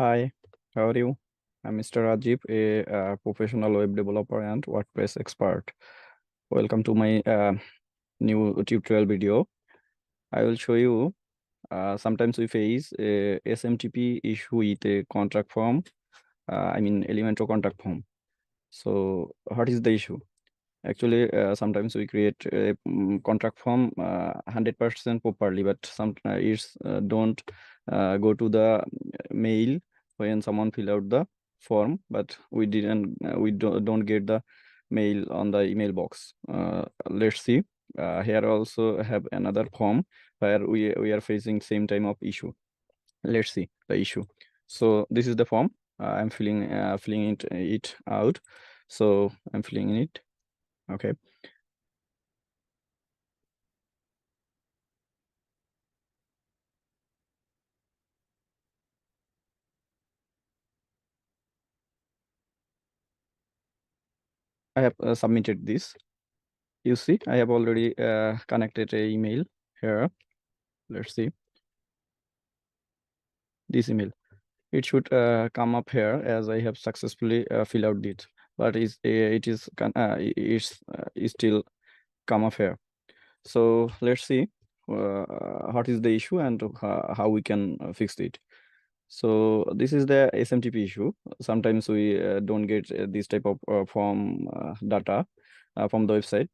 Hi, how are you? I'm Mr. Rajib, a professional web developer and WordPress expert. Welcome to my new tutorial video. I will show you sometimes we face a SMTP issue with a contract form, elementor contract form. So what is the issue? Actually, sometimes we create a contract form 100% properly, but some it's don't go to the mail when someone fill out the form, but we don't get the mail on the email box. Let's see. Here also have another form where we are facing same time of issue. Let's see the issue. So this is the form. I'm filling it out. So I'm filling in it. Okay. I have submitted this. You see, I have already connected a email here. Let's see this email. It should come up here as I have successfully filled out it, but it's still come up here. So let's see what is the issue and how we can fix it. So this is the SMTP issue. Sometimes we don't get this type of form data from the website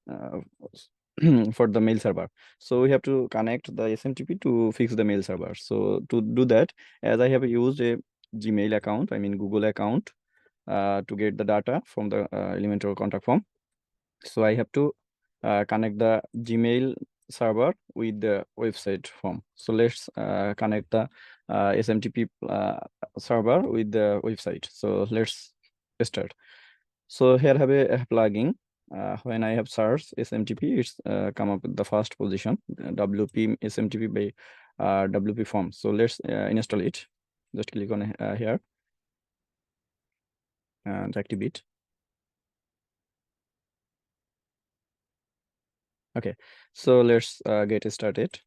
for the mail server. So we have to connect the SMTP to fix the mail server. So to do that, as I have used a Gmail account, Google account, to get the data from the elementor contact form. So I have to connect the Gmail server with the website form. So let's connect the SMTP server with the website. So let's start. So here I have a plugin. When I have searched SMTP, it's come up with the first position, WP SMTP by WP forms. So let's install it. Just click on here and activate. Okay, so let's get started.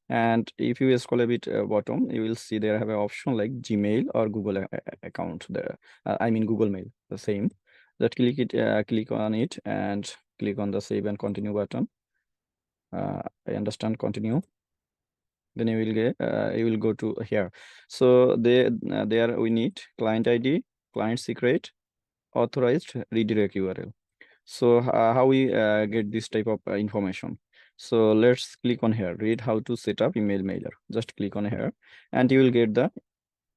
And if you scroll a bit bottom, you will see there have an option like Gmail or Google account there. Google Mail, the same. Just click on it and click on the save and continue button. I understand, continue. Then you will go to here. So there we need client ID, client secret, authorized redirect URL. So how we get this type of information? So let's click on here, read how to set up email mailer. Just click on here and you will get the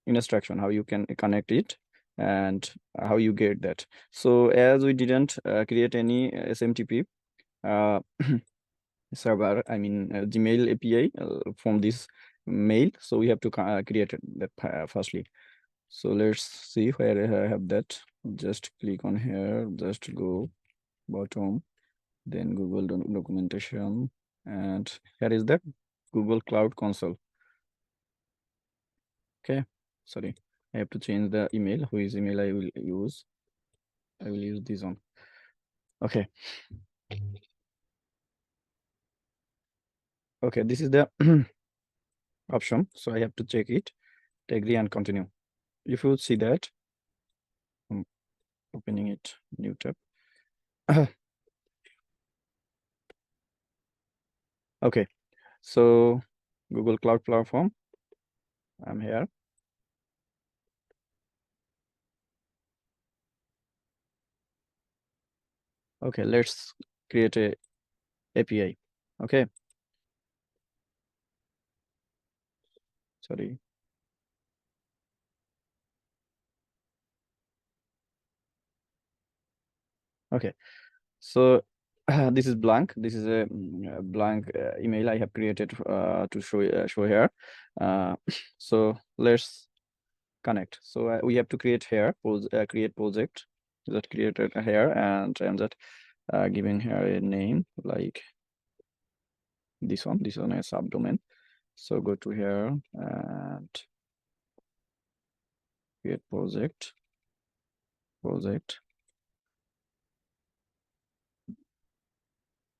instruction how you can connect it and how you get that. So as we didn't create any SMTP uh, server, Gmail API from this mail, so we have to create that firstly. So let's see where I have that. Just click on here, just go bottom, then Google documentation, and here is the Google Cloud Console. Okay, sorry, I have to change the email. Whose email I will use? I will use this one. Okay, okay, this is the option. So I have to check it, agree and continue. If you see that, I'm opening it, new tab. Okay, so Google Cloud Platform, I'm here. Okay, let's create a API. Okay, sorry. Okay, so this is blank. This is a blank email I have created to show here. Uh, so let's connect. So we have to create here, create project that created here, and I'm just giving here a name like this one. This one is subdomain. So go to here and create project.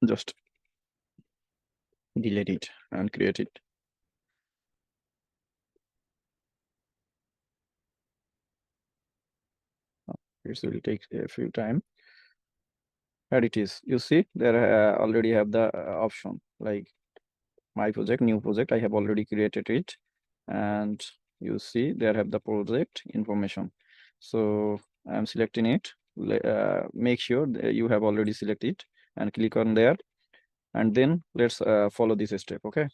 Just delete it and create it. It will take a few time. Here it is. You see, there already have the option like my project, new project. I have already created it, and you see there have the project information. So I'm selecting it. Make sure that you have already selected and click on there, and then let's follow this step. Okay,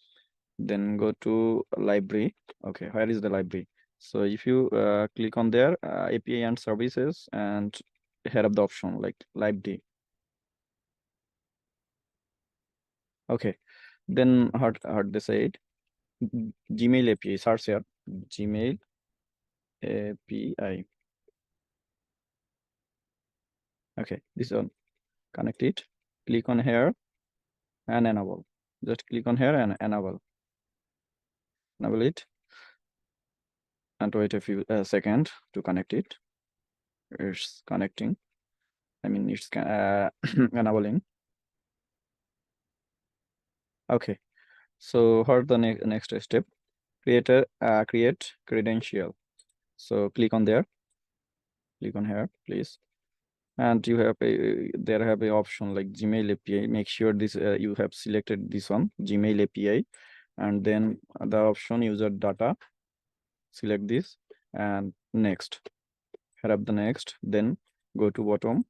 then go to library. Okay, where is the library? So if you click on there, API and services, and here have the option like library. Okay, then how they say it? Gmail API, search here. Gmail API. Okay, this one. Connect it. Click on here and enable. Just click on here and enable. Enable it and wait a few seconds to connect it. It's connecting. I mean, it's enabling. Okay. So what the next step? Create credential. So click on there. Click on here, please. And you have there have a option like Gmail API. Make sure this you have selected this one, Gmail API, and then the option user data. Select this and next. Here up the next. Then go to bottom.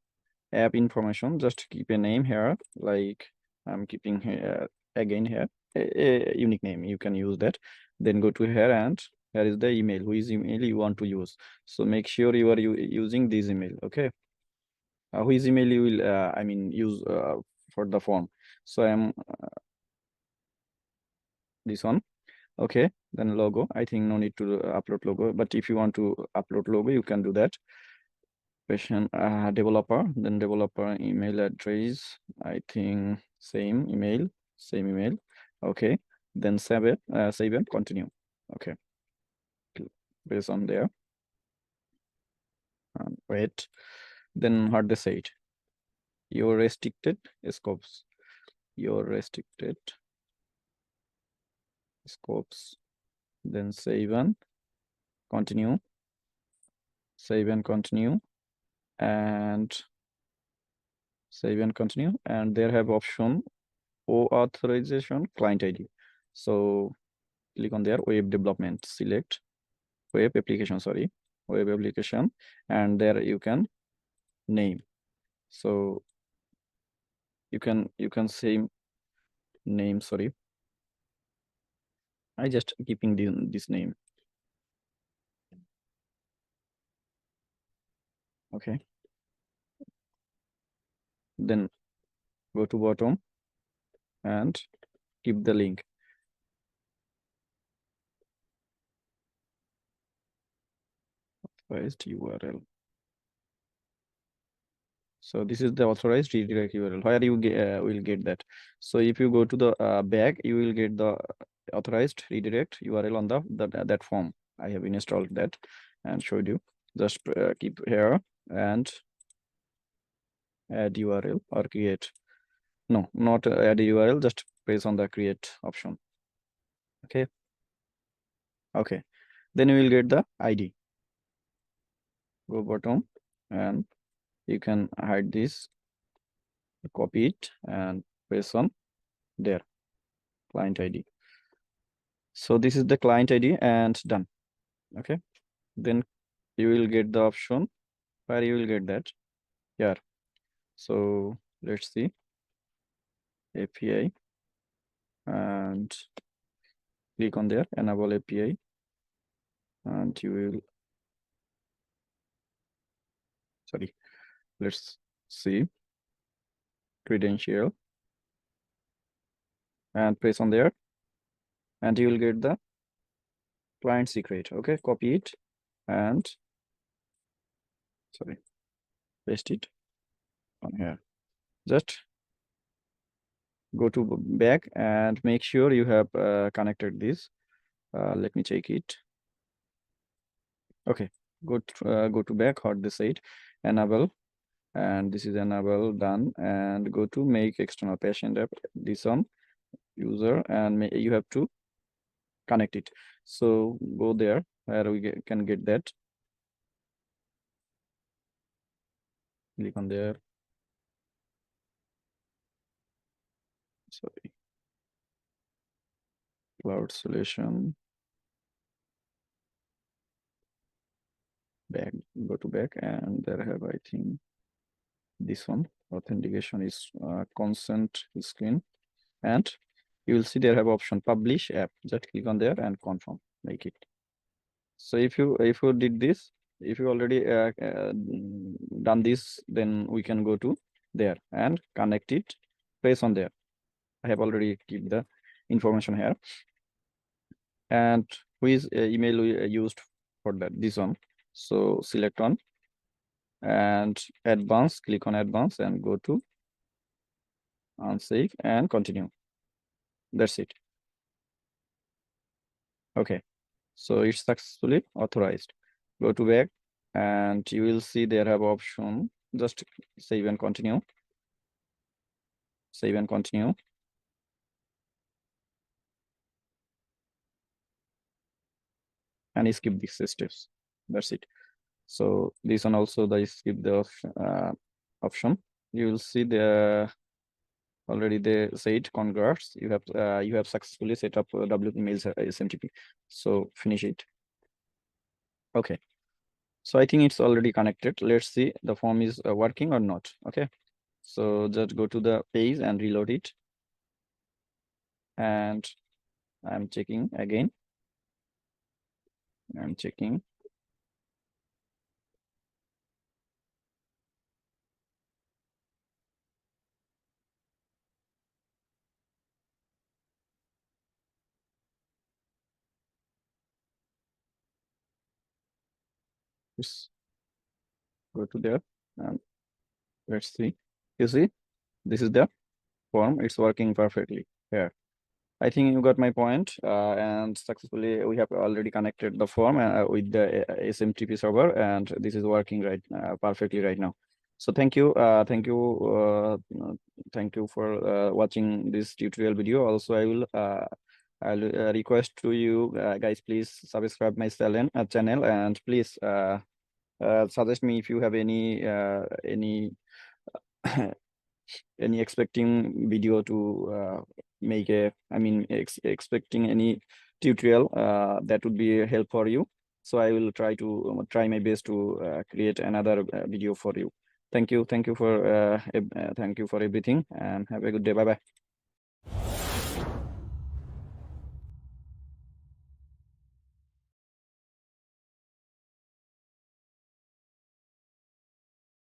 App information. Just keep a name here. Like I'm keeping here again here a unique name. You can use that. Then go to here and here is the email. Whose email you want to use. So make sure you are using this email. Okay. Whose email you will I mean use for the form. So I'm this one. Okay, then logo. I think no need to upload logo, but if you want to upload logo, you can do that. Question developer, then developer email address. I think same email. Okay, then save and continue. Okay, based on there. Wait, then what they said? Your restricted scopes. Your restricted scopes. Then save and continue. Save and continue. And save and continue. And there have option authorization client ID. So click on there, web development, select web application, web application, and there you can name. So you can say name, I just keeping this name. Okay, then go to bottom and keep the link. Authorized URL. So this is the authorized redirect URL. Where you will get that. So if you go to the back, you will get the authorized redirect URL on that form. I have installed that and showed you. Just keep here and add URL or create. No, not add URL. Just press on the create option. Okay. Okay. Then you will get the ID. Go bottom and you can hide this. Copy it and press on there. Client ID. So this is the client ID and done. Okay, then you will get the option where you will get that here. So let's see API and click on there, enable API, and you will let's see credential and press on there and you will get the client secret. Okay, copy it and paste it on here. Just go to back and make sure you have connected this. Let me check it. Okay, go to back, hot the site, enable, and this is enable done, and go to make external patient app, this on user, and you have to connect it. So go there where we can get that. Click on there. Sorry. Cloud solution. Back, go to back, and there have, I think, this one. Authentication is consent screen, and you will see there have option publish app. Just click on there and confirm. Make it. So if you did this, if you already done this, then we can go to there and connect it. Press on there. I have already keep the information here. And which email we used for that, this one. So select on and advanced, click on advanced and go to unsafe and continue. That's it. Okay, so it's successfully authorized. Go to back and you will see there have option. Just save and continue. Save and continue. And skip these steps. That's it. So this one also, the skip the option. You will see the already they said congrats, you have successfully set up WP mails SMTP. So finish it. Okay, so I think it's already connected. Let's see the form is working or not. Okay, so just go to the page and reload it, and I'm checking again. I'm checking. Just go to there and let's see. You see, this is the form. It's working perfectly here. I think you got my point, and successfully we have already connected the form with the SMTP server, and this is working right perfectly right now. So thank you, thank you for watching this tutorial video. Also, I'll request to you guys, please subscribe my channel, and please suggest me if you have any any expecting video to make a, I mean, expecting any tutorial that would be help for you. So I will try my best to create another video for you. Thank you for everything, and have a good day. Bye bye.